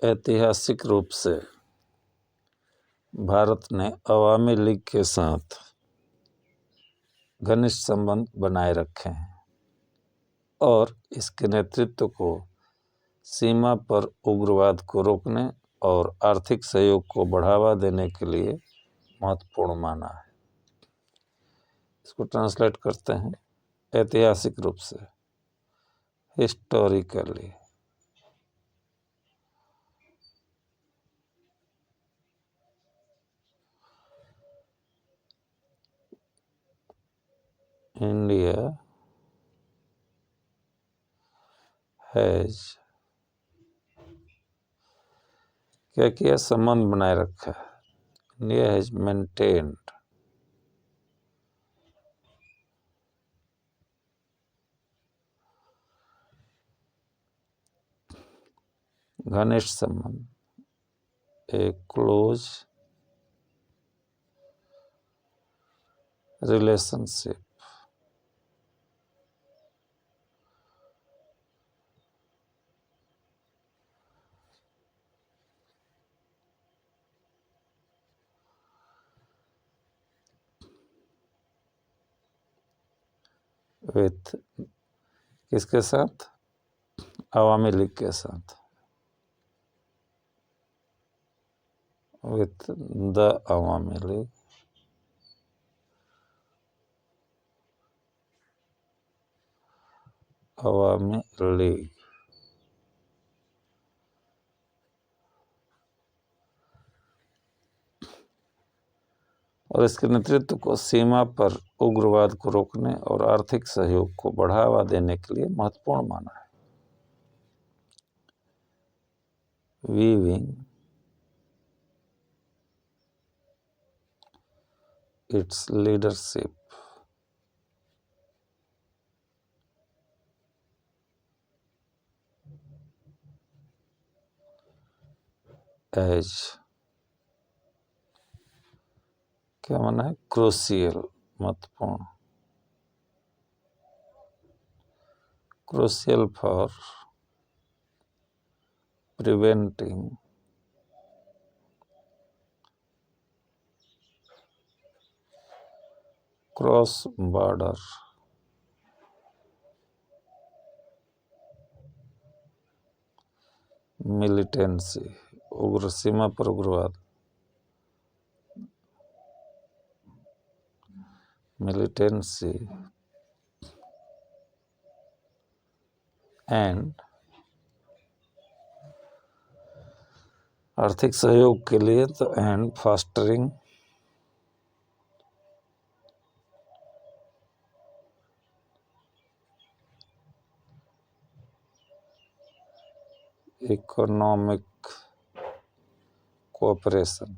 ऐतिहासिक रूप से भारत ने अवामी लीग के साथ घनिष्ठ संबंध बनाए रखे हैं और इसके नेतृत्व को सीमा पर उग्रवाद को रोकने और आर्थिक सहयोग को बढ़ावा देने के लिए महत्वपूर्ण माना है। इसको ट्रांसलेट करते हैं ऐतिहासिक रूप से, हिस्टोरिकली। इंडिया हैज क्या किया? संबंध बनाए रखा है। इंडिया हैज मेंटेन्ड घनिष्ठ संबंध, ए क्लोज रिलेशनशिप विथ, किसके साथ? अवामी लीग के साथ, with the Awami league, Awami league और इसके नेतृत्व को सीमा पर उग्रवाद को रोकने और आर्थिक सहयोग को बढ़ावा देने के लिए महत्वपूर्ण माना है। वीविंग इट्स लीडरशिप एज, क्या माना है? क्रूशियल, महत्वपूर्ण, crucial for preventing cross border militancy, उग्र सीमा पर उग्रवाद, मिलिटेंसी एंड आर्थिक सहयोग के लिए तो एंड फास्टरिंग इकोनॉमिक कोऑपरेशन।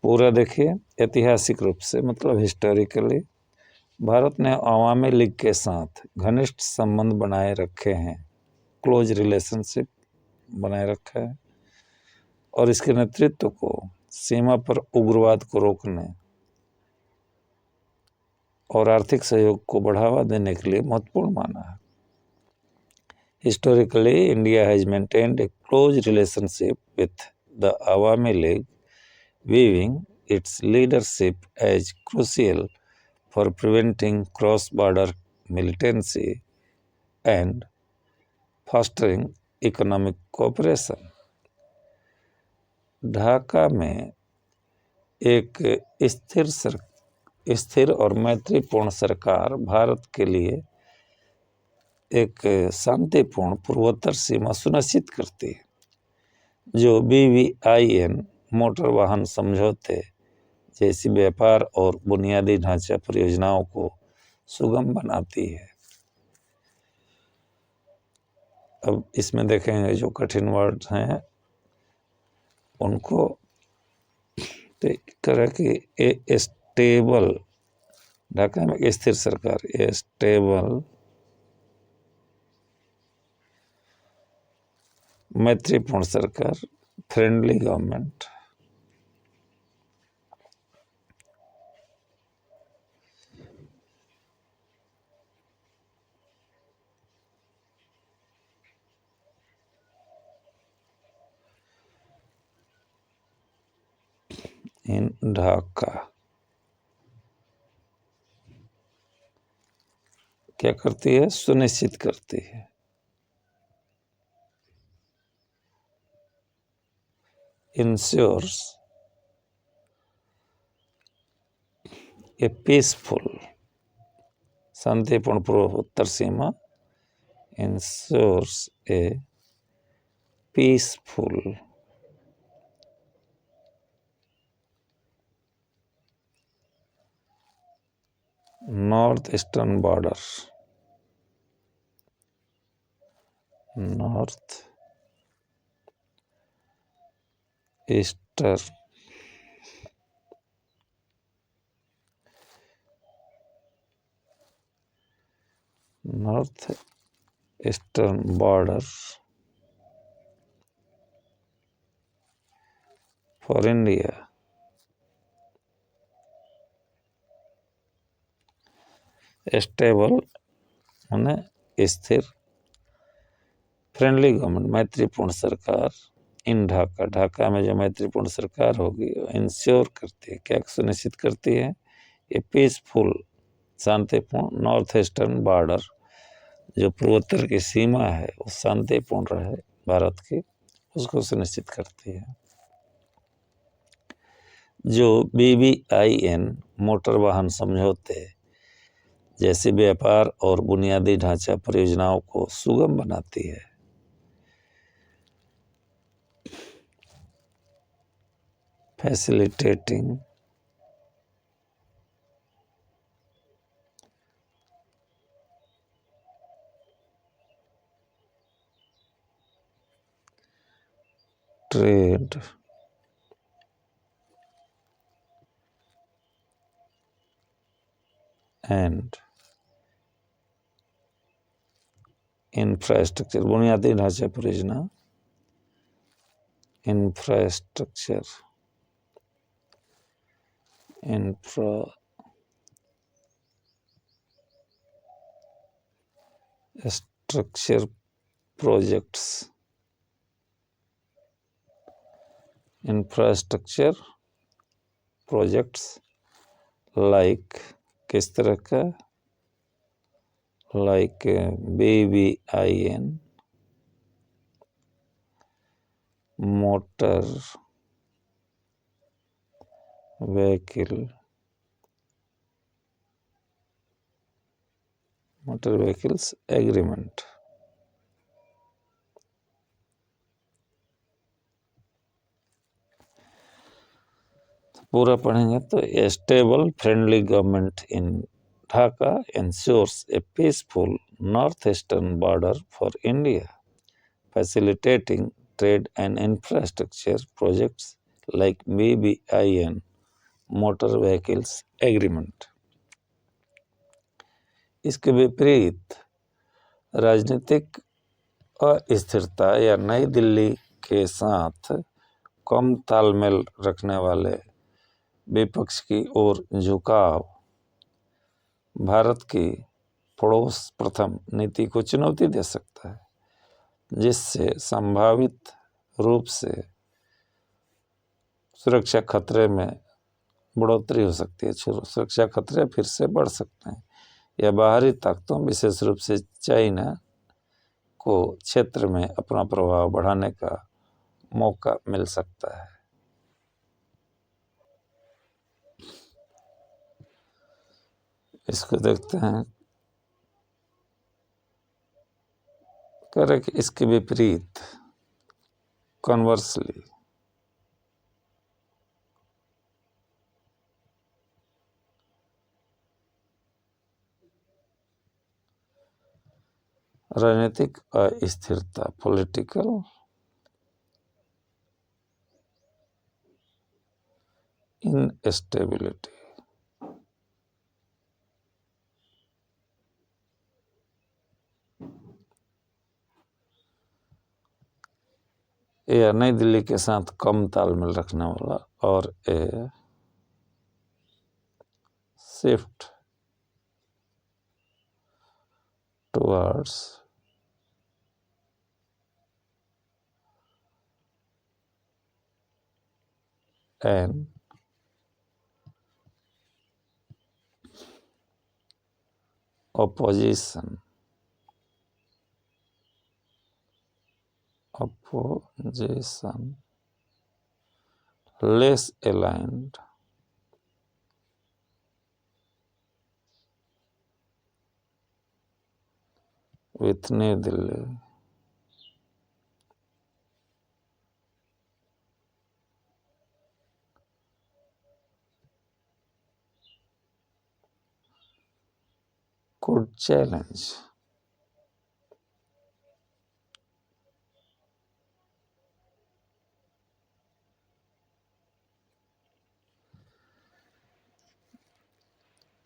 पूरा देखिए, ऐतिहासिक रूप से मतलब हिस्टोरिकली भारत ने अवामी लीग के साथ घनिष्ठ संबंध बनाए रखे हैं, क्लोज रिलेशनशिप बनाए रखा है और इसके नेतृत्व को सीमा पर उग्रवाद को रोकने और आर्थिक सहयोग को बढ़ावा देने के लिए महत्वपूर्ण माना है। Historically India has maintained A close relationship with the Awami league, viewing its leadership as crucial for preventing cross-border militancy and fostering economic cooperation। Dhaka में एक स्थिर और मैत्रीपूर्ण सरकार भारत के लिए एक शांतिपूर्ण पूर्वोत्तर सीमा सुनिश्चित करती है, जो BVIN मोटर वाहन समझौते जैसी व्यापार और बुनियादी ढांचा परियोजनाओं को सुगम बनाती है। अब इसमें देखेंगे जो कठिन वर्ड हैं उनको, तो कह कि स्टेबल, ढाका में एक स्थिर सरकार, ए स्टेबल मैत्रीपूर्ण सरकार, फ्रेंडली गवर्नमेंट, इन ढाका क्या करती है? सुनिश्चित करती है। इंश्योर्स ए पीसफुल, शांतिपूर्ण पूर्वोत्तर सीमा। Ensures a peaceful north eastern border, north eastern north eastern border for India. Stable माने स्थिर, फ्रेंडली गवर्नमेंट मैत्रीपूर्ण सरकार, इन ढाका ढाका में जो मैत्रीपूर्ण सरकार होगी वो इंश्योर करती है, क्या सुनिश्चित करती है? ये पीसफुल शांतिपूर्ण नॉर्थ ईस्टर्न बॉर्डर, जो पूर्वोत्तर की सीमा है वो शांतिपूर्ण रहे भारत की, उसको सुनिश्चित करती है। जो BBIN मोटर वाहन समझौते जैसे व्यापार और बुनियादी ढांचा परियोजनाओं को सुगम बनाती है। फैसिलिटेटिंग ट्रेड एंड इंफ्रास्ट्रक्चर, बुनियादी ढांचा परियोजना, infrastructure infrastructure projects, infrastructure projects like, किस तरह का? Like BBIN motor vehicles agreement. पूरा पढ़ेंगे तो stable friendly government in Dhaka ensures a peaceful northeastern border for India, facilitating trade and infrastructure projects like BBIN motor vehicles agreement। इसके विपरीत राजनीतिक अस्थिरता या नई दिल्ली के साथ कम तालमेल रखने वाले विपक्ष की ओर झुकाव भारत की पड़ोस प्रथम नीति को चुनौती दे सकता है, जिससे संभावित रूप से सुरक्षा खतरे में बढ़ोतरी हो सकती है। सुरक्षा खतरे फिर से बढ़ सकते हैं या बाहरी ताकतों विशेष रूप से चाइना को क्षेत्र में अपना प्रभाव बढ़ाने का मौका मिल सकता है। इसको देखते हैं। करें इसके विपरीत, कॉन्वर्सली राजनीतिक अस्थिरता पॉलिटिकल इनस्टेबिलिटी या नई दिल्ली के साथ कम तालमेल रखने वाला और a shift towards an opposition less aligned with New Delhi could challenge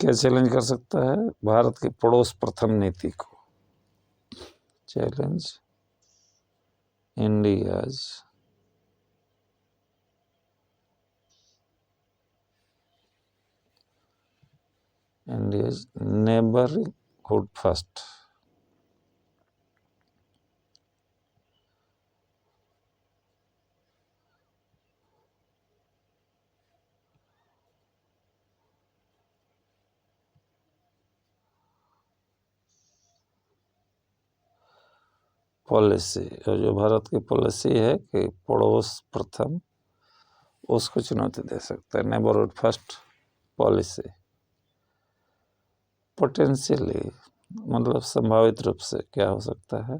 क्या चैलेंज कर सकता है? भारत की पड़ोस प्रथम नीति को। Challenge India's neighbourhood first policy, और जो भारत की पॉलिसी है कि पड़ोस प्रथम, उसको चुनौती दे सकता है। नेबरहुड फर्स्ट पॉलिसी पोटेंशियली मतलब संभावित रूप से क्या हो सकता है?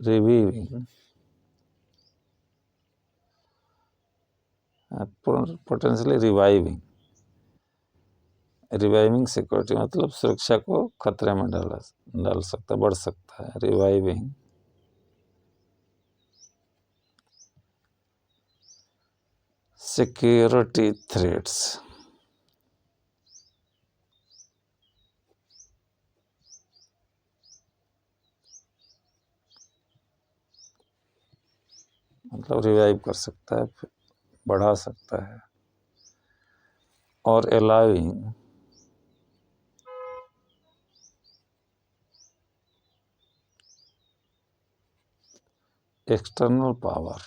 रिवीविंग पोटेंशियली रिवाइविंग सिक्योरिटी मतलब सुरक्षा को खतरे में डाल सकता, बढ़ सकता है। रिवाइविंग सिक्योरिटी थ्रेट्स मतलब रिवाइव कर सकता है, बढ़ा सकता है। और allowing external power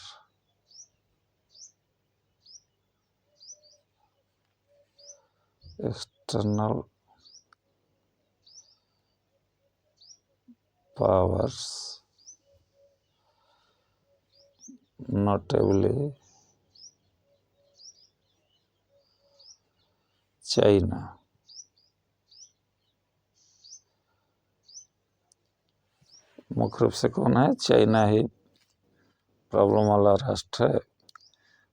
powers notably China मुख्य रूप से कौन है? चाइना ही प्रॉब्लम वाला राष्ट्र है।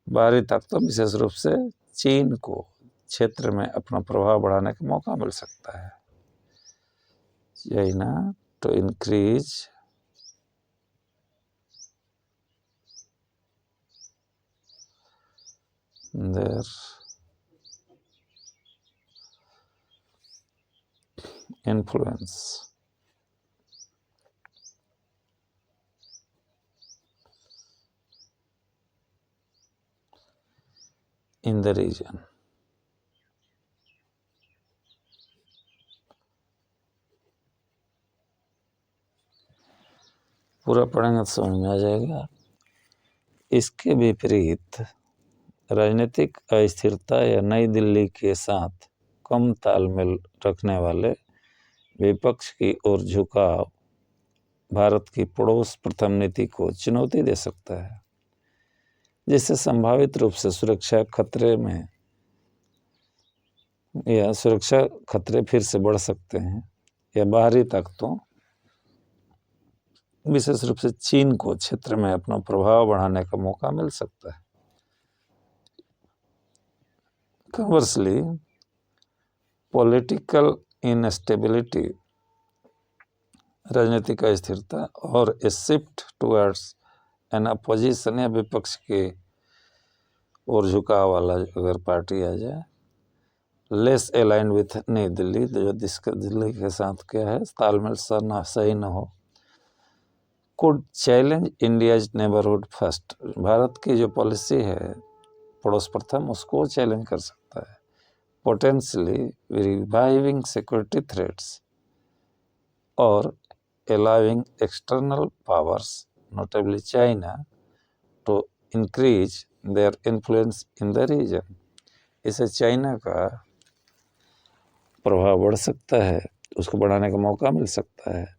बाहरी ताकतों विशेष रूप से चीन को क्षेत्र में अपना प्रभाव बढ़ाने का मौका मिल सकता है। China to increase their influence in the region। पूरा पढ़ेंगे तो समझ में आ जाएगा। इसके विपरीत राजनीतिक अस्थिरता या नई दिल्ली के साथ कम तालमेल रखने वाले विपक्ष की ओर झुकाव भारत की पड़ोस प्रथम नीति को चुनौती दे सकता है, जिससे संभावित रूप से सुरक्षा खतरे फिर से बढ़ सकते हैं, या बाहरी ताकतों विशेष रूप से चीन को क्षेत्र में अपना प्रभाव बढ़ाने का मौका मिल सकता है। कन्वर्सली पॉलिटिकल इनस्टेबिलिटी राजनीतिक अस्थिरता और a shift towards N opposition या विपक्ष के और झुकाव वाला अगर पार्टी आ जाए, लेस अलाइंड विथ नई दिल्ली, जो दिल्ली के साथ क्या है तालमेल सही न हो, could challenge India's neighbourhood first, Bharat की जो पॉलिसी है पड़ोस प्रथम उसको चैलेंज कर सकता है। पोटेंशियली रिवाइविंग सिक्योरिटी थ्रेट्स और allowing external powers, notably China, to increase their influence in the region. इससे चाइना का प्रभाव बढ़ सकता है, उसको बढ़ाने का मौका मिल सकता है।